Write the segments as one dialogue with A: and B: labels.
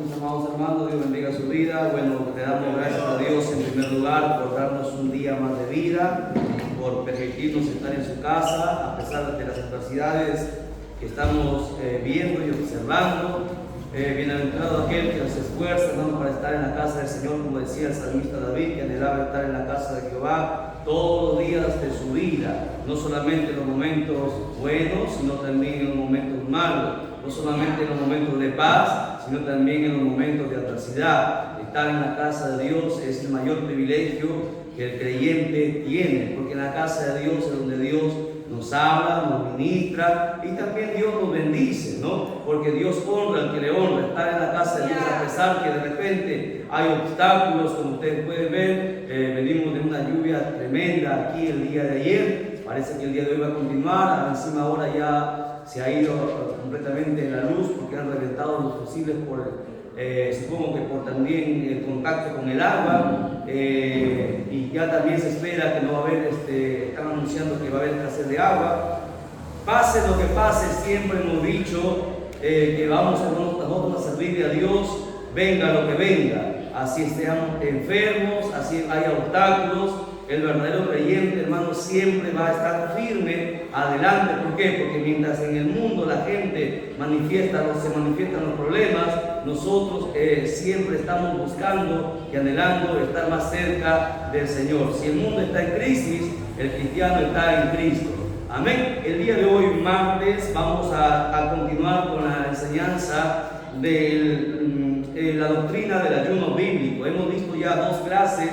A: mis amados hermanos, Dios bendiga su vida. Bueno, le damos gracias a Dios en primer lugar por darnos un día más de vida, por permitirnos estar en su casa a pesar de las adversidades que estamos viendo y observando. Bienaventurado aquel que se esfuerza, hermano, para estar en la casa del Señor, como decía el salmista David, que anhelaba estar en la casa de Jehová todos los días de su vida, no solamente en los momentos buenos, sino también en los momentos malos, no solamente en los momentos de paz, sino también en los momentos de adversidad. Estar en la casa de Dios es el mayor privilegio que el creyente tiene, porque en la casa de Dios es donde Dios nos habla, nos ministra y también Dios nos bendice, ¿no? Porque Dios honra al que le honra. Estar en la casa de Dios a pesar que de repente hay obstáculos, como ustedes pueden ver, venimos de una lluvia tremenda aquí el día de ayer, parece que el día de hoy va a continuar, encima ahora ya se ha ido completamente la luz porque han reventado los fusibles por supongo que por también el contacto con el agua, y ya también se espera que no va a haber, están anunciando que va a haber escasez de agua. Pase lo que pase, siempre hemos dicho que vamos nosotros a servirle a Dios, venga lo que venga, así estemos enfermos, así haya obstáculos. El verdadero creyente, hermano, siempre va a estar firme adelante. ¿Por qué? Porque mientras en el mundo la gente se manifiestan los problemas, nosotros siempre estamos buscando y anhelando estar más cerca del Señor. Si el mundo está en crisis, el cristiano está en Cristo. Amén. El día de hoy, martes, vamos a continuar con la enseñanza de la doctrina del ayuno bíblico. Hemos visto ya 2 clases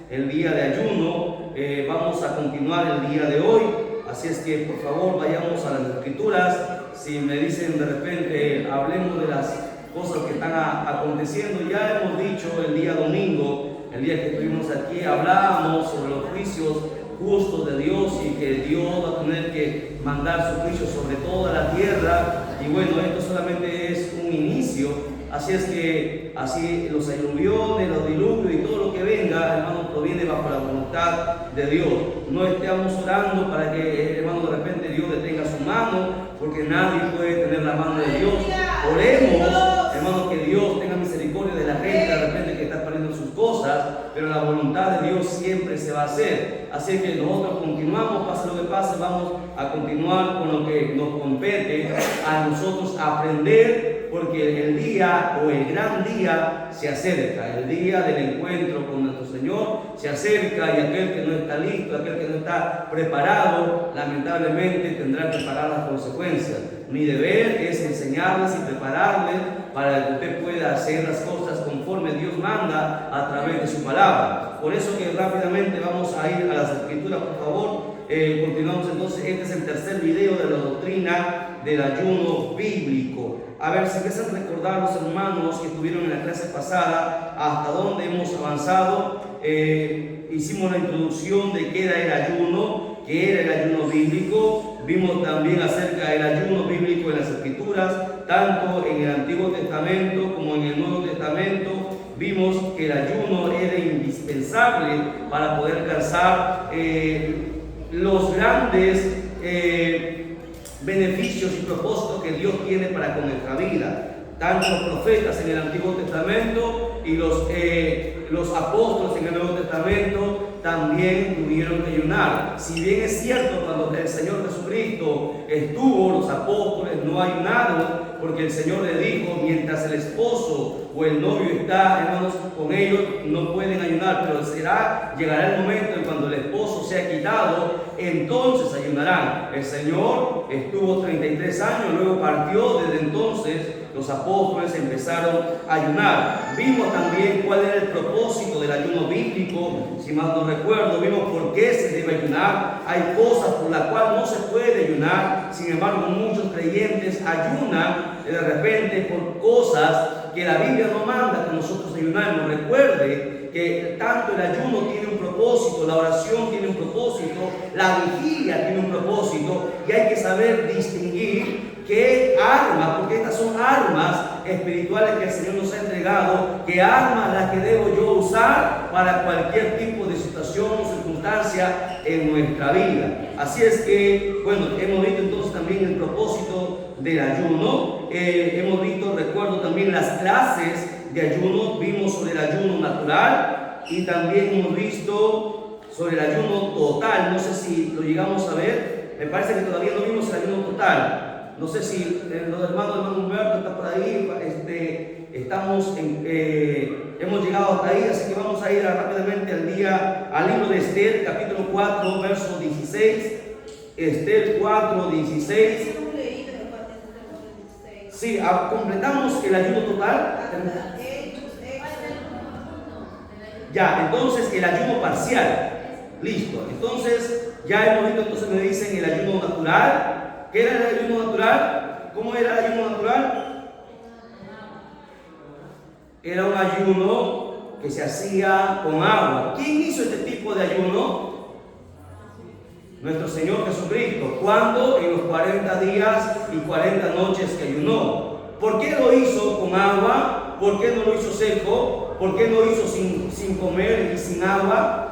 A: el día de ayuno, vamos a continuar el día de hoy, así es que por favor vayamos a las escrituras. Si me dicen de repente hablemos de las cosas que están aconteciendo, ya hemos dicho el día domingo, el día que estuvimos aquí, hablábamos sobre los juicios justos de Dios y que Dios va a tener que mandar su juicio sobre toda la tierra. Y bueno, esto solamente es un inicio. Así es que así los aluviones, los diluvios y todo lo que venga, hermano, proviene bajo la voluntad de Dios. No estemos orando para que, hermano, de repente Dios detenga su mano, porque nadie puede tener la mano de Dios. Oremos, hermano, que Dios tenga misericordia de la gente de repente que está perdiendo sus cosas, pero la voluntad de Dios siempre se va a hacer. Así que nosotros continuamos, pase lo que pase, vamos a continuar con lo que nos compete a nosotros aprender, porque el día o el gran día se acerca, el día del encuentro con nuestro Señor se acerca, y aquel que no está listo, aquel que no está preparado, lamentablemente tendrá que pagar las consecuencias. Mi deber es enseñarles y prepararles para que usted pueda hacer las cosas conforme Dios manda a través de su palabra. Por eso que rápidamente vamos a ir a las escrituras, por favor. Continuamos entonces. Este es el tercer video de la doctrina del ayuno bíblico. A ver, si empiezan a recordar los hermanos que estuvieron en la clase pasada hasta dónde hemos avanzado. Hicimos la introducción de qué era el ayuno, qué era el ayuno bíblico. Vimos también acerca del ayuno bíblico en las escrituras, tanto en el Antiguo Testamento como en el Nuevo Testamento. Vimos que el ayuno era indispensable para poder alcanzar los grandes beneficios y propósitos que Dios tiene para con nuestra vida. Tanto los profetas en el Antiguo Testamento y los apóstoles en el Nuevo Testamento también tuvieron que ayunar. Si bien es cierto, cuando el Señor Jesucristo estuvo, los apóstoles no ayunaron, porque el Señor le dijo, mientras el esposo o el novio está, hermanos, con ellos, no pueden ayunar, pero llegará el momento en cuando el esposo sea quitado, entonces ayunarán. El Señor estuvo 33 años, luego partió. Desde entonces los apóstoles empezaron a ayunar. Vimos también cuál era el propósito del ayuno bíblico. Si mal no recuerdo, vimos por qué se debe ayunar. Hay cosas por las cuales no se puede ayunar. Sin embargo, muchos creyentes ayunan de repente por cosas que la Biblia no manda que nosotros ayunamos. Recuerde que tanto el ayuno tiene un propósito, la oración tiene un propósito, la vigilia tiene un propósito, y hay que saber distinguir qué armas, porque estas son armas espirituales que el Señor nos ha entregado, qué armas las que debo yo usar para cualquier tipo de situación o circunstancia en nuestra vida. Así es que, bueno, hemos visto entonces también el propósito del ayuno. Hemos visto, recuerdo también las clases de ayuno. Vimos sobre el ayuno natural y también hemos visto sobre el ayuno total. No sé si lo llegamos a ver. Me parece que todavía no vimos el ayuno total. No sé si los hermano Humberto está por ahí. Hemos llegado hasta ahí, así que vamos a ir rápidamente al libro de Esther, capítulo 4, verso 16. Esther 4, 16. Sí, completamos el ayuno total. Ya, entonces el ayuno parcial. Listo. Entonces, ya hemos visto, entonces me dicen el ayuno natural. ¿Qué era el ayuno natural? ¿Cómo era el ayuno natural? Era un ayuno que se hacía con agua. ¿Quién hizo este tipo de ayuno? Nuestro Señor Jesucristo. ¿Cuándo? En los 40 días y 40 noches que ayunó. ¿Por qué lo hizo con agua? ¿Por qué no lo hizo seco? ¿Por qué no hizo sin comer y sin agua?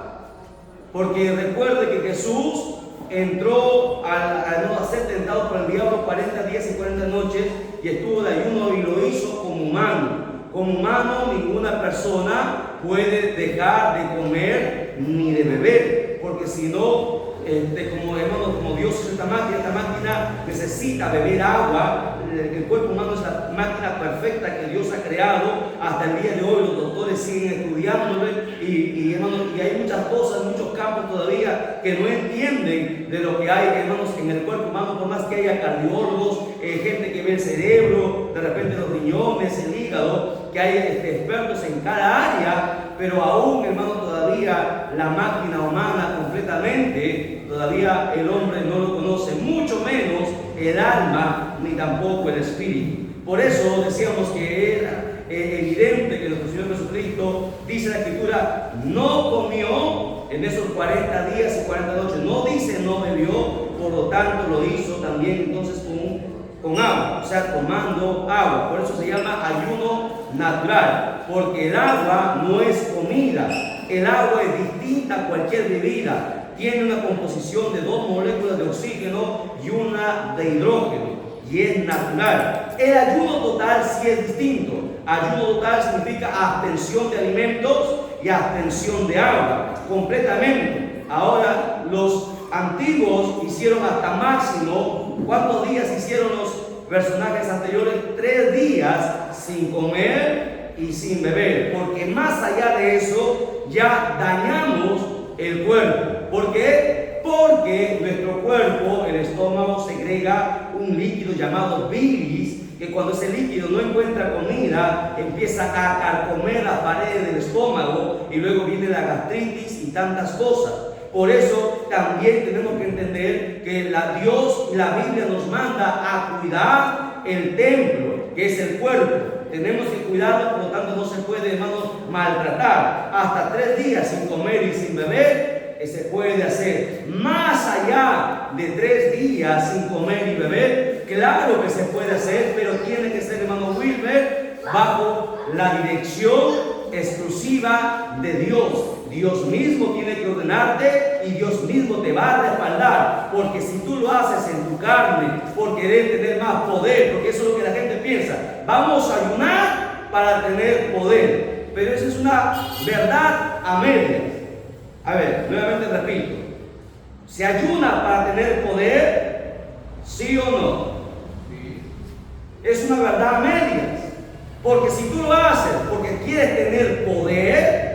A: Porque recuerde que Jesús entró a ser tentado por el diablo 40 días y 40 noches y estuvo de ayuno y lo hizo como humano. Como humano, ninguna persona puede dejar de comer ni de beber, porque si no, como Dios es esta máquina necesita beber agua. El cuerpo humano es la máquina perfecta que Dios ha creado. Hasta el día de hoy los doctores siguen estudiándolo y hay muchas cosas, muchos campos todavía que no entienden de lo que hay, hermanos, en el cuerpo humano, por más que haya cardiólogos, gente que ve el cerebro, de repente los riñones, el hígado, que hay expertos en cada área, pero aún, hermano, todavía la máquina humana completamente, todavía el hombre no lo conoce, mucho menos el alma, ni tampoco el espíritu. Por eso decíamos que era evidente que nuestro Señor Jesucristo, dice la Escritura, no comió en esos 40 días y 40 noches, no dice no bebió, por lo tanto lo hizo también entonces con agua, o sea, tomando agua. Por eso se llama ayuno natural, porque el agua no es comida, el agua es distinta a cualquier bebida. Tiene una composición de 2 moléculas de oxígeno y una de hidrógeno, y es natural. El ayuno total sí es distinto. Ayuno total significa abstención de alimentos y abstención de agua, completamente. Ahora, los antiguos hicieron hasta máximo, ¿cuántos días hicieron los personajes anteriores? 3 días sin comer y sin beber, porque más allá de eso ya dañamos el cuerpo. ¿Por qué? Porque nuestro cuerpo, el estómago, segrega un líquido llamado bilis, que cuando ese líquido no encuentra comida, empieza a carcomer las paredes del estómago y luego viene la gastritis y tantas cosas. Por eso también tenemos que entender que Dios y la Biblia nos manda a cuidar el templo, que es el cuerpo. Tenemos que cuidarlo, por lo tanto no se puede, hermanos, maltratar. Hasta 3 días sin comer y sin beber se puede hacer. Más allá de 3 días sin comer y beber, claro que se puede hacer, pero tiene que ser, hermano Wilber, bajo la dirección exclusiva de Dios. Dios mismo tiene que ordenarte y Dios mismo te va a respaldar, porque si tú lo haces en tu carne por querer tener más poder, porque eso es lo que la gente piensa, vamos a ayunar para tener poder, pero eso es una verdad a medias. A ver, nuevamente repito, ¿se ayuna para tener poder? ¿Sí o no? Sí. Es una verdad a medias, porque si tú lo haces porque quieres tener poder,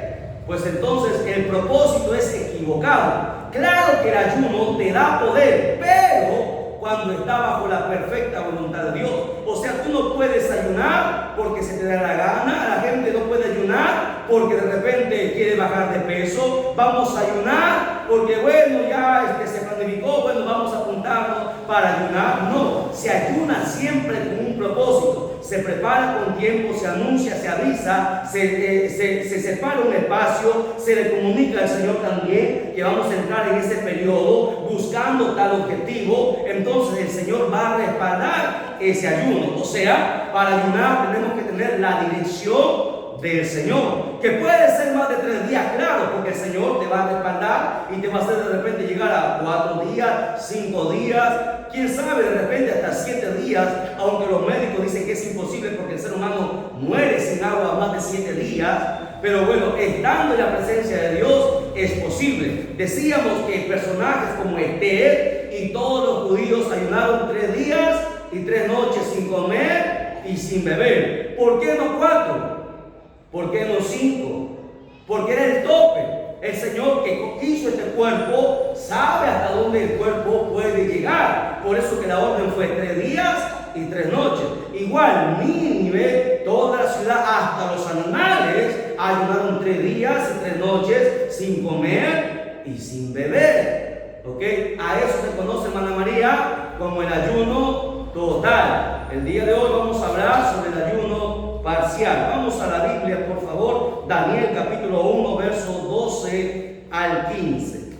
A: pues entonces el propósito es equivocado. Claro que el ayuno te da poder, pero cuando está bajo la perfecta voluntad de Dios. O sea, tú no puedes ayunar porque se te da la gana. La gente no puede ayunar porque de repente quiere bajar de peso. Vamos a ayunar porque, bueno, ya se planificó, bueno, vamos a apuntarnos para ayunar. No, se ayuna siempre con un propósito. Se prepara con tiempo, se anuncia, se avisa, se separa un espacio, se le comunica al Señor también que vamos a entrar en ese periodo buscando tal objetivo. Entonces el Señor va a respaldar ese ayuno. O sea, para ayunar tenemos que tener la dirección del Señor, que puede ser más de 3 días, claro, porque el Señor te va a respaldar y te va a hacer de repente llegar a 4 días, 5 días, quién sabe, de repente hasta 7 días, aunque los médicos dicen que es imposible porque el ser humano muere sin agua más de 7 días. Pero bueno, estando en la presencia de Dios es posible. Decíamos que personajes como Esther y todos los judíos ayunaron 3 días y 3 noches sin comer y sin beber. ¿Por qué no 4? ¿Por qué no 5? Porque era el tope. El Señor que hizo este cuerpo sabe hasta dónde el cuerpo puede llegar. Por eso que la orden fue 3 días y 3 noches. Igual, Nínive, toda la ciudad, hasta los animales, ayunaron 3 días y 3 noches sin comer y sin beber. ¿Ok? A eso se conoce, hermana María, como el ayuno total. El día de hoy vamos a hablar sobre el ayuno parcial. Vamos a la Biblia, por favor. Daniel capítulo 1, versos 12 al 15.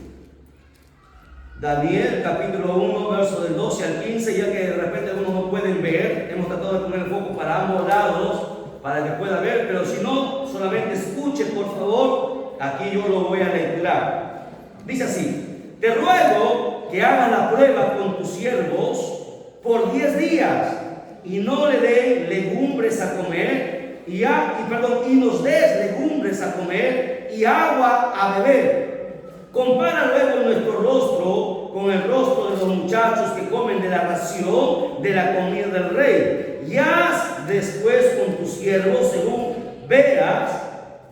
A: Daniel capítulo 1, versos del 12 al 15, ya que de repente algunos no pueden ver. Hemos tratado de poner el foco para ambos lados, para que pueda ver, pero si no, solamente escuche, por favor. Aquí yo lo voy a lecturar. Dice así: te ruego que hagas la prueba con tus siervos por 10 días y no le dé legumbres a comer y nos des legumbres a comer y agua a beber. Compara luego nuestro rostro con el rostro de los muchachos que comen de la ración de la comida del rey, y haz después con tus siervos según veas.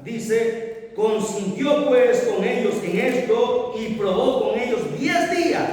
A: Dice: consintió pues con ellos en esto y probó con ellos 10 días,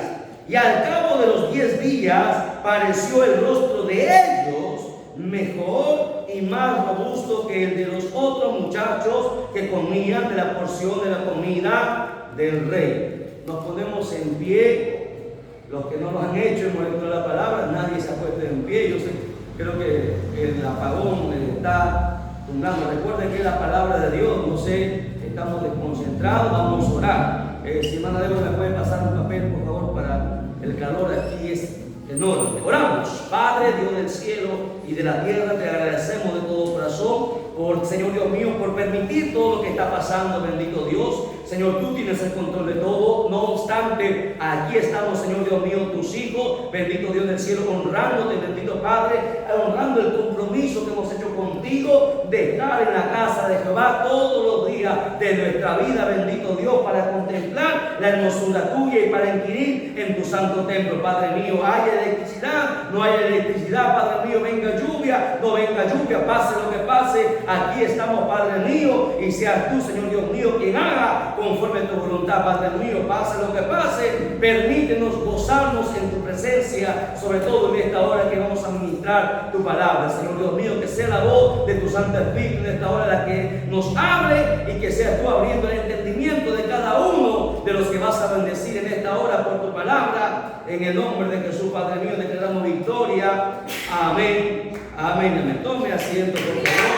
A: y al cabo de los 10 días pareció el rostro de ellos mejor y más robusto que el de los otros muchachos que comían de la porción de la comida del rey. Nos ponemos en pie. Los que no lo han hecho, hemos leído la palabra, nadie se ha puesto en pie. Yo sé, creo que el apagón está tumbando. Recuerden que es la palabra de Dios. No sé, estamos desconcentrados, vamos a orar. Si hermana Débora me puede pasar un papel, por favor, para el calor aquí es enorme. Oramos. Padre, Dios del cielo y de la tierra, te agradecemos de todo corazón por, Señor Dios mío, por permitir todo lo que está pasando, bendito Dios. Señor, tú tienes el control de todo. No obstante, aquí estamos, Señor Dios mío, tus hijos, bendito Dios del cielo, honrándote, bendito Padre, honrando el compromiso que hemos hecho contigo de estar en la casa de Jehová todos los días de nuestra vida, bendito Dios, para contemplar la hermosura tuya y para inquirir en tu santo templo. Padre mío, hay electricidad, no hay electricidad, Padre mío, venga lluvia, no venga lluvia, pase lo que pase, aquí estamos, Padre mío, y seas tú, Señor Dios mío, quien haga conforme a tu voluntad, Padre mío. Pase lo que pase, permítenos gozarnos en tu presencia, sobre todo en esta hora que vamos a ministrar tu palabra, Señor Dios mío, que sea la voz de tu Santo Espíritu en esta hora la que nos hable, y que seas tú abriendo el entendimiento de cada uno de los que vas a bendecir en esta hora por tu palabra. En el nombre de Jesús, Padre mío, declaramos victoria. Amén, amén, amén. Tome asiento, por favor.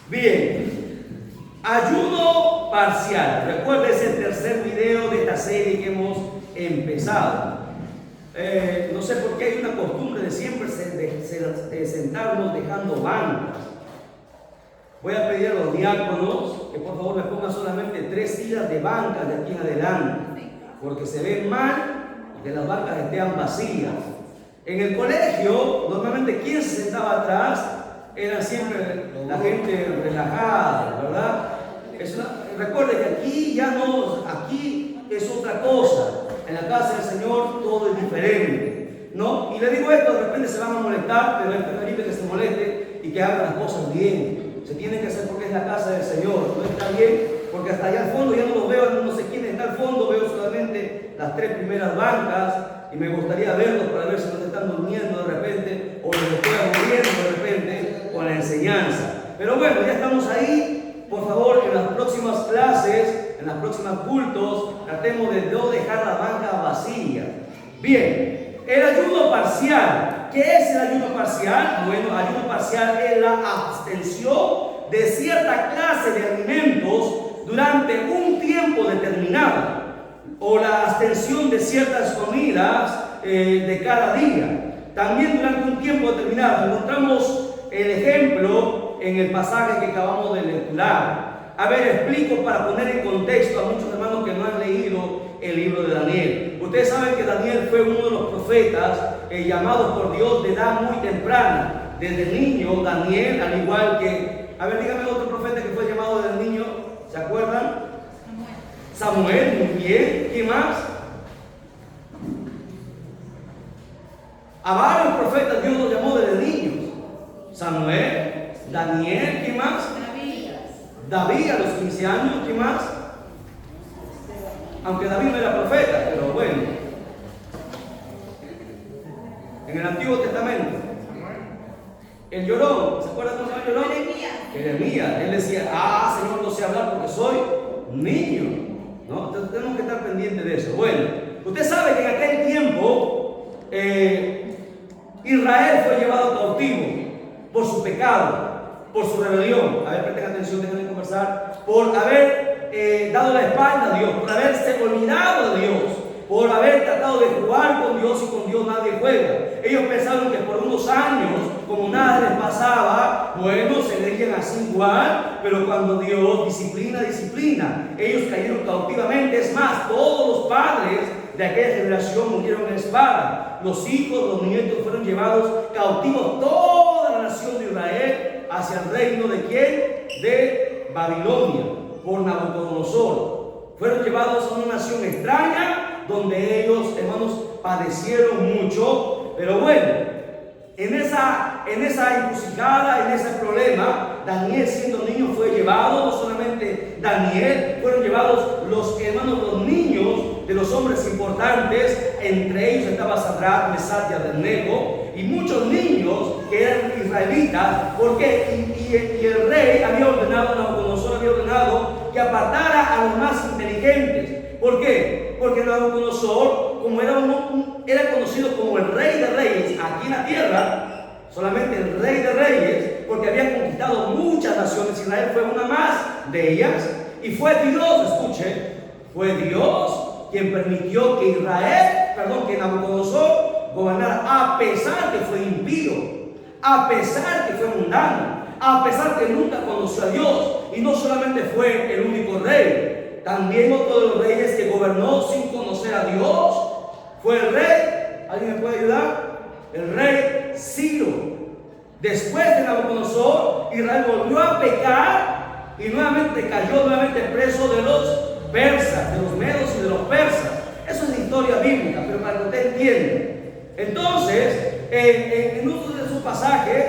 A: Bien, ayuno parcial. Recuerda, es el tercer video de esta serie que hemos empezado. No sé por qué hay una costumbre de siempre de sentarnos dejando bancas. Voy a pedir a los diáconos que por favor me pongan solamente 3 filas de bancas de aquí en adelante, porque se ve mal que las bancas estén vacías. En el colegio, normalmente, ¿quién se sentaba atrás? Era siempre la gente relajada, ¿verdad? Recuerde que aquí ya no, aquí es otra cosa. En la casa del Señor todo es diferente, ¿no? Y le digo esto, de repente se van a molestar, pero es preferible que se moleste y que hagan las cosas bien. Se tiene que hacer porque es la casa del Señor. No está bien, porque hasta allá al fondo ya no los veo, no sé quién está al fondo, veo solamente las 3 primeras bancas, y me gustaría verlos para ver si nos están durmiendo de repente, o nos estoy aburriendo de repente con la enseñanza. Pero bueno, ya estamos ahí. Por favor, en las próximas clases, en las próximas cultos, tratemos de no dejar la banca vacía. Bien, el ayuno parcial. ¿Qué es el ayuno parcial? Bueno, ayuno parcial es la abstención de cierta clase de alimentos durante un tiempo determinado, o la abstención de ciertas comidas de cada día, también durante un tiempo determinado. Encontramos el ejemplo en el pasaje que acabamos de lecturar. A ver, explico para poner en contexto a muchos hermanos que no han leído el libro de Daniel. Ustedes saben que Daniel fue uno de los profetas llamados por Dios de edad muy temprana. Desde niño, Daniel, al igual que... A ver, dígame otro profeta que fue llamado desde niño. ¿Se acuerdan? Samuel, muy bien. ¿Quién más? A varios profetas Dios los llamó desde niños. Samuel, Daniel, ¿quién más? David a los 15 años, ¿quién más? Aunque David no era profeta, pero bueno. En el Antiguo Testamento. El llorón, ¿se acuerdan cómo se llama el llorón? Jeremías. Él decía, Señor, no sé hablar porque soy un niño. ¿No? Entonces tenemos que estar pendientes de eso. Bueno, usted sabe que en aquel tiempo Israel fue llevado cautivo por su pecado, por su rebelión. A ver, presten atención, déjenme conversar. Por haber dado la espalda a Dios, por haberse olvidado de Dios, por haber tratado de jugar con Dios, y con Dios nadie juega. Ellos pensaron que por unos años, como nada les pasaba, bueno, seguirían así igual, pero cuando Dios disciplina, ellos cayeron cautivamente. Es más, todos los padres de aquella generación murieron en espada. Los hijos, los nietos fueron llevados cautivos, toda la nación de Israel, hacia el reino de ¿quién? De Babilonia, por Nabucodonosor. Fueron llevados a una nación extraña, donde ellos, hermanos, padecieron mucho. Pero bueno, en esa encrucijada, en ese problema, Daniel, siendo niño, fue llevado. No solamente Daniel, fueron llevados los hermanos, los niños de los hombres importantes. Entre ellos estaba Sadrach, Mesach y Abednego, y muchos niños que eran israelitas, porque y el rey había ordenado, Nabucodonosor había ordenado que apartara a los más inteligentes. ¿Por qué? Porque Nabucodonosor, como era conocido como el rey de reyes aquí en la tierra, solamente el rey de reyes, porque había conquistado muchas naciones. Israel fue una más de ellas, y fue Dios, escuche, fue Dios quien permitió que que Nabucodonosor gobernara, a pesar que fue impío, a pesar que fue mundano, a pesar que nunca conoció a Dios. Y no solamente fue el único rey, también otro de los reyes que gobernó sin conocer a Dios fue el rey, ¿alguien me puede ayudar? El rey Ciro. Después de Nabucodonosor, Israel volvió a pecar y nuevamente cayó preso de los persas, de los medos y de los persas. Eso es historia bíblica, pero para que usted entienda. Entonces, en uno de sus pasajes,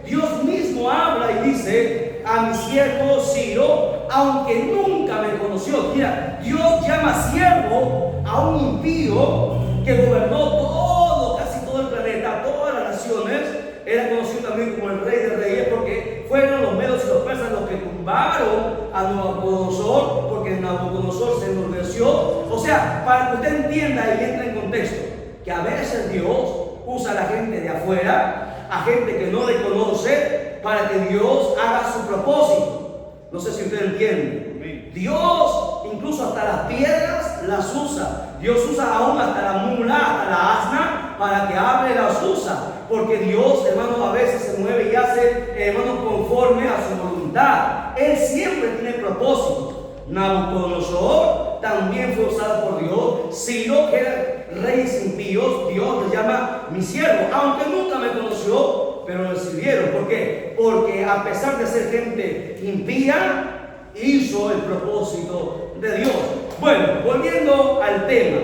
A: Dios mismo habla y dice: a mi siervo Ciro, aunque nunca me conoció. Mira, Dios llama siervo a un impío que gobernó casi todo el planeta, todas las naciones. Era conocido también como el rey de reyes, porque fueron los medos y los persas los que tumbaron a Nabucodonosor, porque Nabucodonosor se enorgulleció. O sea, para que usted entienda y entre en contexto, que a veces Dios usa a la gente de afuera, a gente que no le conoce, para que Dios haga su propósito. No sé si usted entiende. Dios incluso hasta las piedras las usa. Dios usa aún hasta la mula, hasta la asna, para que hable, las usa. Porque Dios, hermanos, a veces se mueve y hace, hermanos, conforme a su voluntad. Él siempre tiene propósito. Nabucodonosor también fue usado por Dios. Ciro, que era reyes impíos, Dios le llama mi siervo, aunque nunca me conoció, pero le sirvieron. ¿Por qué? Porque a pesar de ser gente impía, hizo el propósito de Dios. Bueno, volviendo al tema,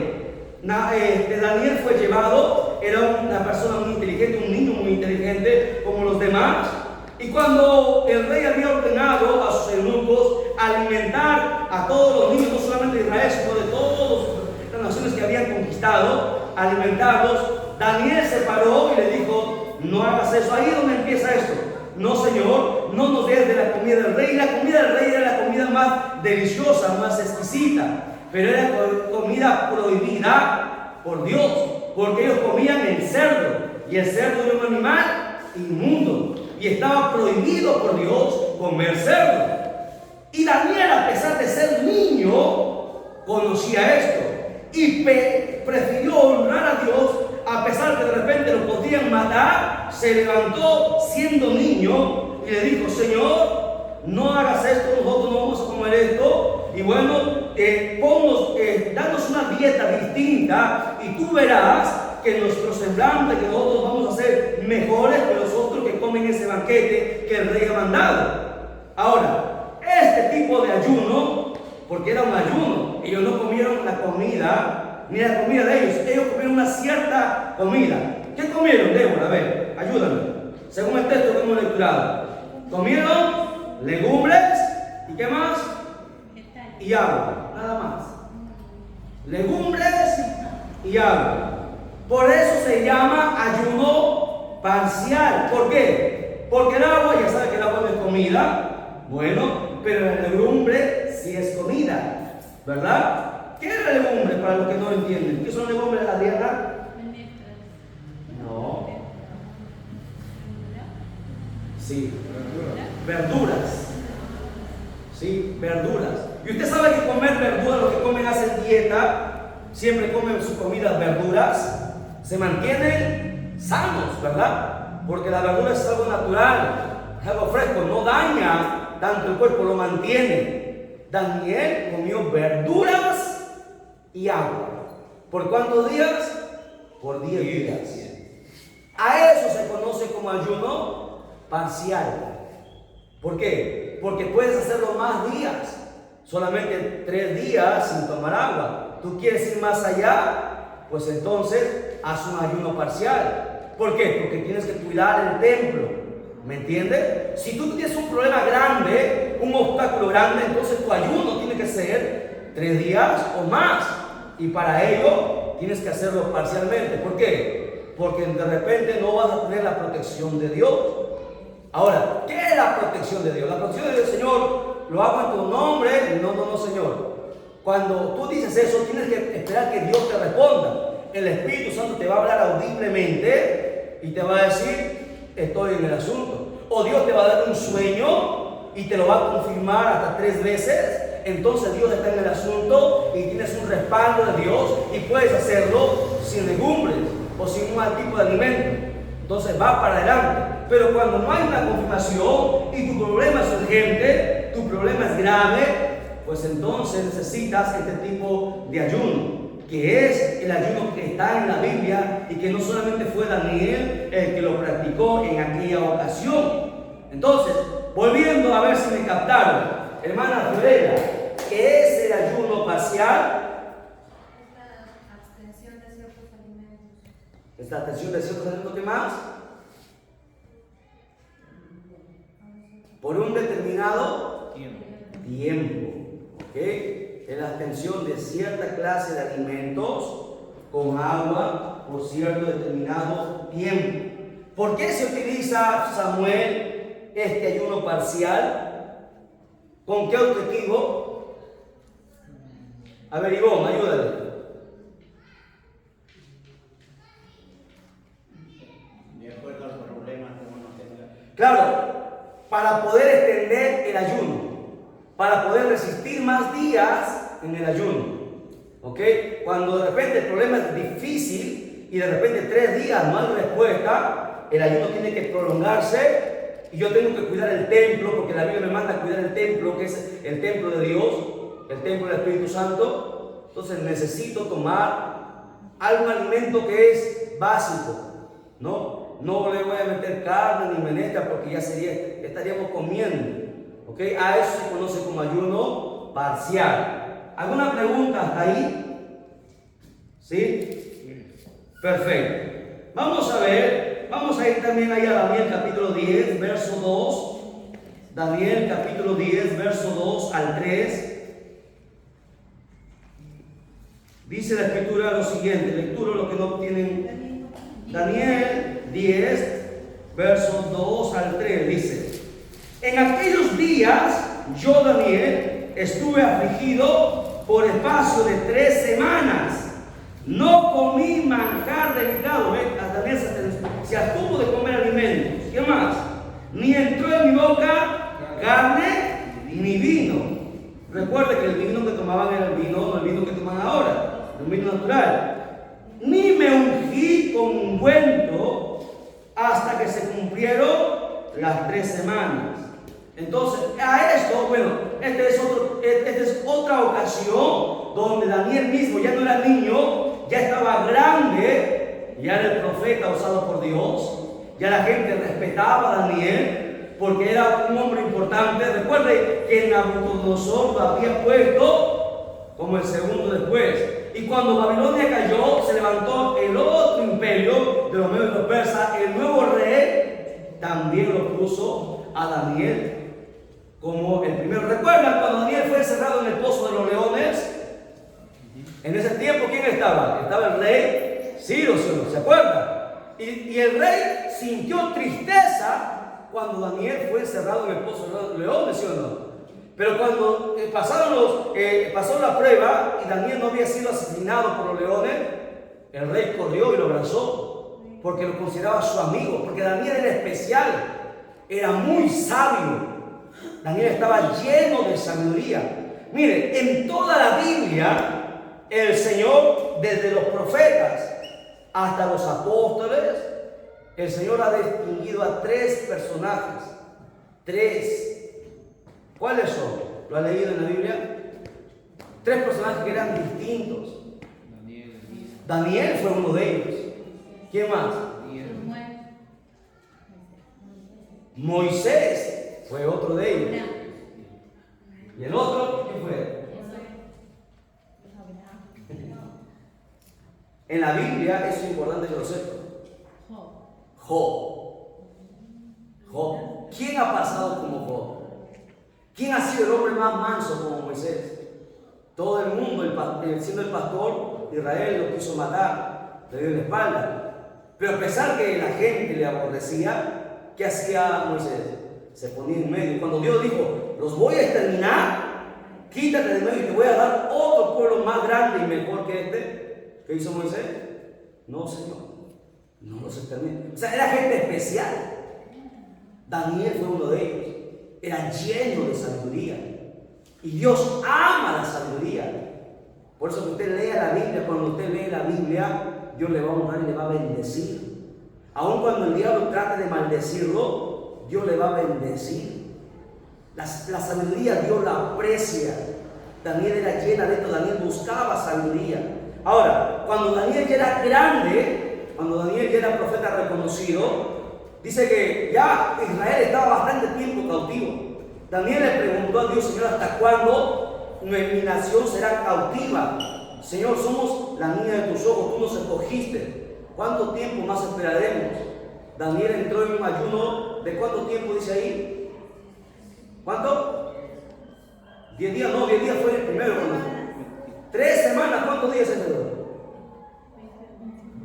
A: Daniel fue llevado, era una persona muy inteligente, un niño muy inteligente como los demás. Y cuando el rey había ordenado a sus eunucos alimentar a todos los niños, no solamente de Israel, sino de todas las naciones que habían conquistado, alimentarlos, Daniel se paró y le dijo: no hagas eso. Ahí es donde empieza esto. No, Señor, no nos des de la comida del rey. La comida del rey era la comida más deliciosa, más exquisita, pero era comida prohibida por Dios, porque ellos comían el cerdo, y el cerdo era un animal inmundo, y estaba prohibido por Dios comer cerdo. Y Daniel, a pesar de ser niño, conocía esto y prefirió honrar a Dios a pesar que de repente lo podían matar, se levantó siendo niño y le dijo: Señor, no hagas esto, nosotros no vamos a comer esto. Y bueno, danos una dieta distinta y tú verás que nuestro semblante, que nosotros vamos a ser mejores que los otros que comen ese banquete que el rey ha mandado. Ahora, este tipo de ayuno, porque era un ayuno, ellos no comieron la comida, ni la comida de ellos comieron una cierta comida. ¿Qué comieron, Débora? A ver, ayúdame. Según el texto que hemos lecturado, comieron legumbres y ¿qué más? Y agua, nada más. Legumbres y agua. Por eso se llama ayuno parcial. ¿Por qué? Porque el agua, ya sabe que el agua no es comida, bueno, pero la legumbre sí es comida, ¿verdad? ¿Qué es la legumbre para los que no lo entienden? ¿Qué son legumbres, Adriana? No. Sí. Verduras. Sí, verduras. Y usted sabe que comer verduras, los que comen hacen dieta, siempre comen sus comidas verduras, se mantienen sanos, ¿verdad? Porque la verdura es algo natural, es algo fresco, no daña tanto el cuerpo, lo mantiene. Daniel comió verduras y agua. ¿Por cuántos días? Por 10 días. A eso se conoce como ayuno parcial. ¿Por qué? Porque puedes hacerlo más días, solamente 3 días sin tomar agua. ¿Tú quieres ir más allá? Pues entonces haz un ayuno parcial. ¿Por qué? Porque tienes que cuidar el templo. ¿Me entiendes? Si tú tienes un problema grande, un obstáculo grande, entonces tu ayuno tiene que ser 3 días o más. Y para ello tienes que hacerlo parcialmente. ¿Por qué? Porque de repente no vas a tener la protección de Dios. Ahora, ¿qué es la protección de Dios? La protección de Dios, Señor, lo hago en tu nombre. No, Señor. Cuando tú dices eso, tienes que esperar que Dios te responda. El Espíritu Santo te va a hablar audiblemente y te va a decir: estoy en el asunto. O Dios te va a dar un sueño y te lo va a confirmar hasta 3 veces. Entonces Dios está en el asunto y tienes un respaldo de Dios y puedes hacerlo sin legumbres o sin un tipo de alimento. Entonces va para adelante. Pero cuando no hay una confirmación y tu problema es urgente, tu problema es grave, pues entonces necesitas este tipo de ayuno, que es el ayuno que está en la Biblia y que no solamente fue Daniel el que lo practicó en aquella ocasión. Entonces, volviendo a ver si me captaron, hermana Fiorella, ¿qué es el ayuno parcial?
B: La abstención de ciertos alimentos.
A: ¿Es la abstención de ciertos alimentos? ¿Qué más? Por un determinado tiempo. ¿Ok? Es la abstención de cierta clase de alimentos con agua por cierto determinado tiempo. ¿Por qué se utiliza, Samuel, este ayuno parcial? ¿Con qué objetivo? A ver, Ivonne, ayúdale.
C: De acuerdo a los problemas que uno tenga.
A: Claro, para poder extender el ayuno, para poder resistir más días en el ayuno. ¿Ok? Cuando de repente el problema es difícil y de repente 3 días no hay respuesta, el ayuno tiene que prolongarse y yo tengo que cuidar el templo, porque la Biblia me manda a cuidar el templo, que es el templo de Dios, el templo del Espíritu Santo. Entonces necesito tomar algún alimento que es básico, ¿no? No le voy a meter carne ni menestra porque ya estaríamos comiendo. ¿Ok? A eso se conoce como ayuno parcial. ¿Alguna pregunta hasta ahí? ¿Sí? Perfecto. Vamos a ir también ahí a Daniel capítulo 10, verso 2. Daniel capítulo 10, verso 2 al 3. Dice la escritura lo siguiente, lectura lo que no tienen. Daniel 10, versos 2 al 3, dice: en aquellos días yo, Daniel, estuve afligido por espacio de 3 semanas. No comí manjar delicado. Daniel se abstuvo de comer alimentos. ¿Qué más? Ni entró en mi boca carne ni vino. Recuerde que el vino que tomaban era el vino, no el vino que toman ahora, el vino natural. Ni me ungí ungí con ungüento hasta que se cumplieron las 3 semanas. Entonces, a esto, bueno, esta es otra ocasión donde Daniel mismo ya no era niño, ya estaba grande, ya era el profeta usado por Dios, ya la gente respetaba a Daniel porque era un hombre importante. Recuerde que Nabucodonosor lo había puesto como el segundo después. Y cuando Babilonia cayó, se levantó el otro imperio de los medios de los persas. El nuevo rey también lo puso a Daniel como el primero. ¿Recuerdan cuando Daniel fue encerrado en el pozo de los leones? En ese tiempo, ¿quién estaba? Estaba el rey Ciro, ¿se acuerdan? Y el rey sintió tristeza cuando Daniel fue encerrado en el pozo de los leones, ¿sí o no? Pero cuando pasó la prueba y Daniel no había sido asesinado por los leones, el rey corrió y lo abrazó porque lo consideraba su amigo, porque Daniel era especial, era muy sabio. Daniel estaba lleno de sabiduría. Mire, en toda la Biblia, el Señor, desde los profetas hasta los apóstoles, el Señor ha distinguido a 3 personajes. 3. ¿Cuáles son? ¿Lo ha leído en la Biblia? 3 personajes que eran distintos. Daniel fue uno de ellos. ¿Quién más? Moisés fue otro de ellos. ¿Y el otro quién fue? En la Biblia eso es importante que lo sepan. Job. ¿Quién ha pasado como Job? ¿Quién ha sido el hombre más manso como Moisés? Todo el mundo, siendo el pastor de Israel, lo quiso matar, le dio la espalda. Pero a pesar que la gente le aborrecía, ¿qué hacía Moisés? Se ponía en medio. Cuando Dios dijo, los voy a exterminar, quítate de medio y te voy a dar otro pueblo más grande y mejor que este. ¿Qué hizo Moisés? No, Señor, no los exterminé. O sea, era gente especial. Daniel fue uno de ellos. Era lleno de sabiduría. Y Dios ama la sabiduría. Por eso que usted lea la Biblia, cuando usted lee la Biblia, Dios le va a honrar y le va a bendecir. Aun cuando el diablo trate de maldecirlo, Dios le va a bendecir. La sabiduría Dios la aprecia. Daniel era llena de esto. Daniel buscaba sabiduría. Ahora, cuando Daniel ya era grande, cuando Daniel ya era profeta reconocido, dice que ya Israel estaba bastante tiempo cautivo. Daniel le preguntó a Dios, Señor, ¿hasta cuándo mi nación será cautiva? Señor, somos la niña de tus ojos, tú nos escogiste. ¿Cuánto tiempo más esperaremos? Daniel entró en un ayuno de ¿cuánto tiempo dice ahí? ¿Cuánto? 10 días, no, 10 días fue el primero. 3 semanas, ¿cuántos días se quedó?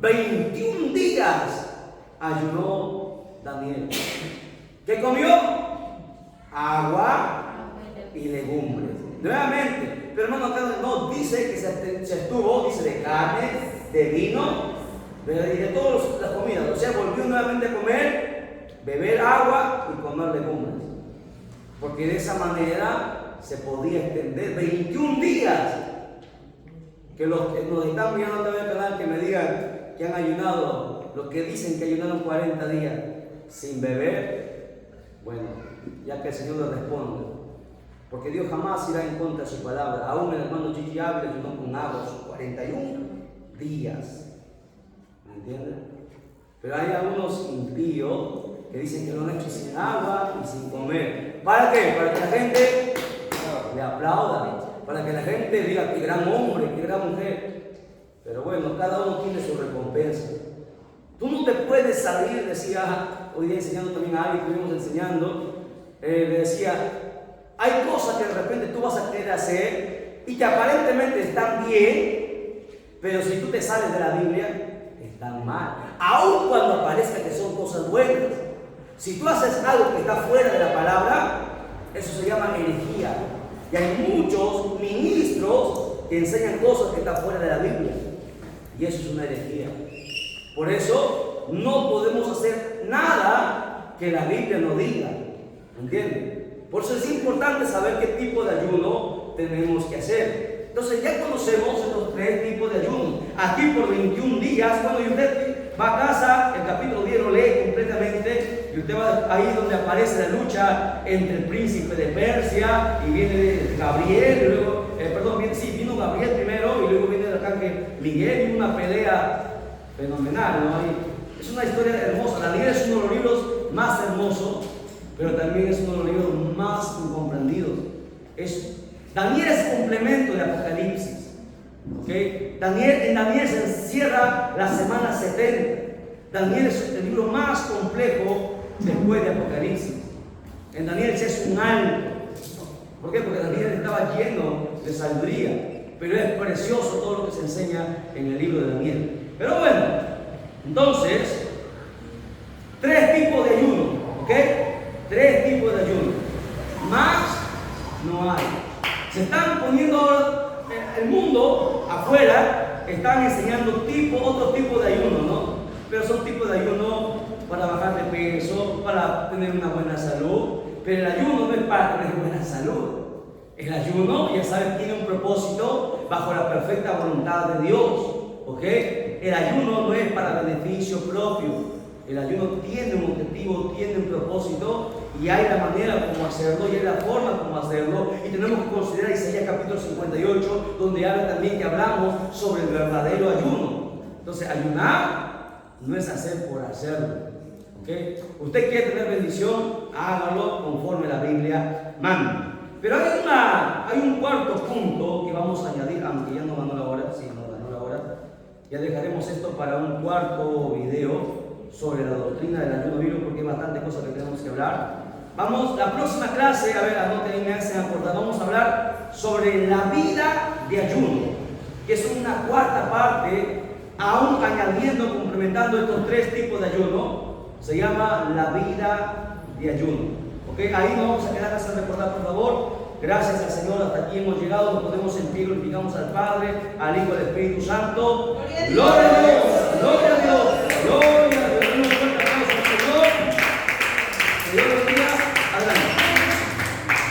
A: 21 días ayunó Daniel. ¿Qué comió? Agua y legumbres. Nuevamente, pero hermano, acá no dice que se estuvo, dice de carne, de vino, y de todas las comidas. O sea, volvió nuevamente a comer, beber agua y comer legumbres. Porque de esa manera se podía extender 21 días. Que los que nos están mirando también el canal, que me digan que han ayunado, los que dicen que ayunaron 40 días sin beber, bueno, ya que el Señor le responde, porque Dios jamás irá en contra de su palabra. Aún el hermano Gigi Ávila ayunó con agua sus 41 días, ¿me entienden? Pero hay algunos impíos que dicen que lo han hecho sin agua y sin comer. ¿Para qué? Para que la gente le aplauda, para que la gente diga qué gran hombre, qué gran mujer. Pero bueno, cada uno tiene su recompensa. Tú no te puedes salir, decía hoy día enseñando también a alguien que estuvimos enseñando, le decía, hay cosas que de repente tú vas a querer hacer y que aparentemente están bien, pero si tú te sales de la Biblia, están mal. Aun cuando aparezca que son cosas buenas. Si tú haces algo que está fuera de la palabra, eso se llama herejía. Y hay muchos ministros que enseñan cosas que están fuera de la Biblia. Y eso es una herejía. Por eso no podemos hacer nada que la Biblia no diga. ¿Entienden? Por eso es importante saber qué tipo de ayuno tenemos que hacer. Entonces ya conocemos estos 3 tipos de ayuno. Aquí por 21 días, bueno, y usted va a casa, el capítulo 10 lo lee completamente, y usted va ahí donde aparece la lucha entre el príncipe de Persia, y viene Gabriel, y luego, vino Gabriel primero, y luego viene el arcángel Miguel, y una pelea fenomenal, ¿no? Y es una historia hermosa. Daniel es uno de los libros más hermosos, pero también es uno de los libros más incomprendidos. Daniel es complemento de Apocalipsis. ¿Okay? En Daniel se encierra la semana 70. Daniel es el libro más complejo después de Apocalipsis. En Daniel se es un alto. ¿Por qué? Porque Daniel estaba lleno de sabiduría. Pero es precioso todo lo que se enseña en el libro de Daniel. Pero bueno, entonces, 3 tipos de ayuno. ¿Ok? 3 tipos de ayuno. Más no hay. Se están poniendo ahora, el mundo afuera, están enseñando otro tipo de ayuno, ¿no? Pero son tipos de ayuno para bajar de peso, para tener una buena salud. Pero el ayuno no es para tener buena salud. El ayuno, ya sabes, tiene un propósito bajo la perfecta voluntad de Dios. ¿Ok? El ayuno no es para beneficio propio. El ayuno tiene un objetivo, tiene un propósito, y hay la manera como hacerlo, y hay la forma como hacerlo, y tenemos que considerar Isaías capítulo 58, donde habla también que hablamos sobre el verdadero ayuno. Entonces, ayunar no es hacer por hacerlo. ¿Okay? Usted quiere tener bendición, hágalo conforme la Biblia manda. Pero hay un cuarto punto que vamos a añadir, aunque ya no ganó la hora, sí, no ganó la hora. Ya dejaremos esto para un cuarto video sobre la doctrina del ayuno bíblico, porque hay bastantes cosas que tenemos que hablar. Vamos, la próxima clase, a ver, anoten y me hacen acordar, vamos a hablar sobre la vida de ayuno, que es una cuarta parte, aún añadiendo, complementando estos 3 tipos de ayuno, se llama la vida de ayuno. ¿Ok? Ahí nos vamos a quedar, hasta recordar, por favor. Gracias al Señor, hasta aquí hemos llegado, nos podemos sentir, glorificamos al Padre, al Hijo y al Espíritu Santo. Gloria a Dios, gloria a Dios, gloria a Dios.